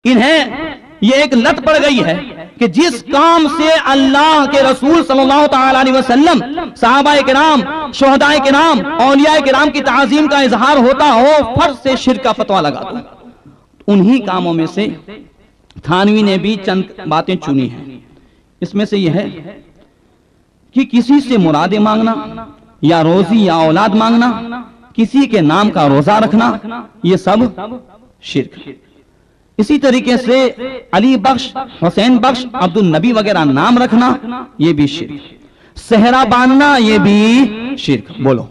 انہیں یہ ایک لت پڑ گئی ہے کہ جس کام سے اللہ کے رسول صلی اللہ تعالی علیہ وسلم، صحابہ کرام، شہداء کرام، اولیاء کرام کی تعظیم کا اظہار ہوتا ہو، فرض سے شرک کا فتویٰ لگا دو۔ انہی کاموں میں سے تھانوی نے بھی چند باتیں چنی ہیں۔ اس میں سے یہ ہے کہ کسی سے مرادیں مانگنا یا روزی یا اولاد مانگنا، کسی کے نام کا روزہ رکھنا، یہ سب شرک۔ اسی طریقے سے علی بخش، حسین بخش، عبد النبی وغیرہ نام رکھنا، یہ بھی شرک۔ صحرا باندھنا، یہ بھی شرک۔ بولو،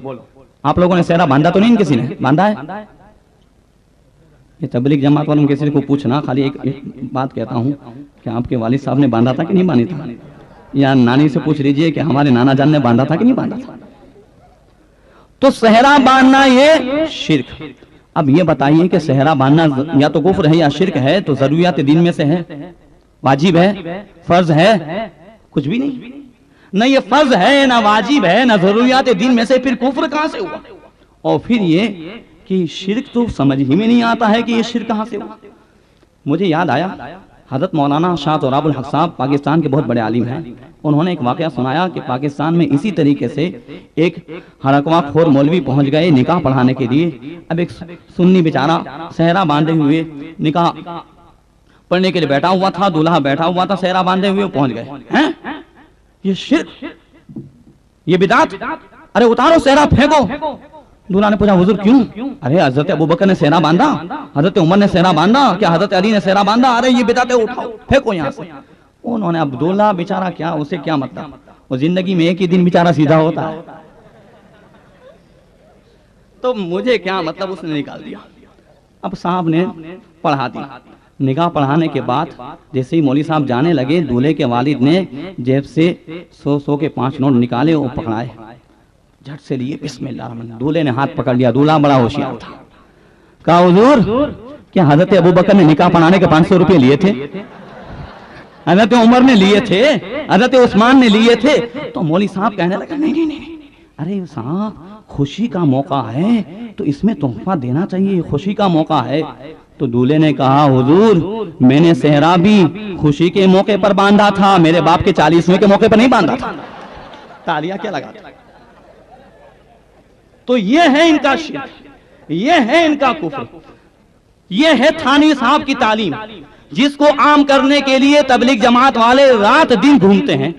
آپ لوگوں نے صحرا باندھا تو نہیں؟ کسی نے باندھا ہے؟ یہ تبلیغ جماعت والوں کسی کو پوچھنا، خالی ایک بات کہتا ہوں کہ آپ کے والد صاحب نے باندھا تھا کہ نہیں باندھا تھا؟ یا نانی سے پوچھ لیجئے کہ ہمارے نانا جان نے باندھا تھا کہ نہیں باندھا تھا؟ تو صحرا باندھنا یہ شرک۔ اب یہ بتائیے کہ صحرا باندھنا یا تو کفر ہے یا شرک ہے، تو ضروریات دین میں سے ہے؟ واجب ہے؟ فرض ہے؟ کچھ بھی نہیں۔ نہ یہ فرض ہے، نہ واجب ہے، نہ ضروریات دین میں سے، پھر کفر کہاں سے ہوا؟ اور پھر یہ کہ شرک تو سمجھ ہی میں نہیں آتا ہے کہ یہ شرک کہاں سے ہوا۔ مجھے یاد آیا، حضرت مولانا شاہ تراب الحق صاحب پاکستان کے بہت بڑے عالم ہیں، انہوں نے ایک واقعہ سنایا کہ پاکستان میں اسی طریقے سے ایک ہرکواں خور مولوی پہنچ گئے نکاح پڑھانے کے لیے۔ اب ایک سنی بیچارہ صحرا باندھے ہوئے نکاح پڑھنے کے لیے بیٹھا ہوا تھا، دولہا بیٹھا ہوا تھا، صحرا باندھے ہوئے پہنچ گئے۔ یہ شرک، یہ بدعت، ارے اتارو صحرا پھینکو۔ دولہا نے پوچھا حضور کیوں؟ ارے حضرت ابوبکر نے صحرا باندھا، حضرت عمر نے صحرا باندھا، کیا حضرت علی نے صحرا باندھا؟ ارے یہ بدعت ہے، اٹھاؤ پھینکو یہاں سے۔ انہوں نے، اب دولہا بیچارہ کیا، اسے کیا مطلب، وہ زندگی میں ایک ہی دن بیچارہ سیدھا ہوتا ہے، تو مجھے کیا مطلب، اس نے نکال دیا۔ اب صاحب نے پڑھا دی۔ نکاح پڑھانے کے بعد جیسے ہی مولوی صاحب جانے لگے، دولہے کے والد نے جیب سے 100 کے 5 نوٹ نکالے اور پکڑائے، جھٹ سے لیے، بسم اللہ الرحمن الرحیم۔ دولہے نے ہاتھ پکڑ لیا، دولہا بڑا ہوشیار تھا، کہا حضور کیا حضرت ابوبکر نے نکاح پڑھانے کے 500 روپے لیے تھے؟ حضرت عمر نے لیے تھے؟ حضرت عثمان نے لیے تھے؟ تو مولوی صاحب کہنے لگا نہیں، ارے صاحب خوشی کا موقع ہے تو اس میں تحفہ دینا چاہیے، خوشی کا موقع ہے۔ تو دولہے نے کہا حضور میں نے صحرا بھی خوشی کے موقع پر باندھا تھا، میرے باپ کے 40ویں کے موقع پر نہیں باندھا تھا۔ تالیاں کیا لگا؟ تو یہ ہے ان کا شرک، یہ ہے ان کا کفر، یہ ہے تھانوی صاحب کی تعلیم، جس کو عام کرنے کے لیے تبلیغ جماعت والے رات دن گھومتے ہیں۔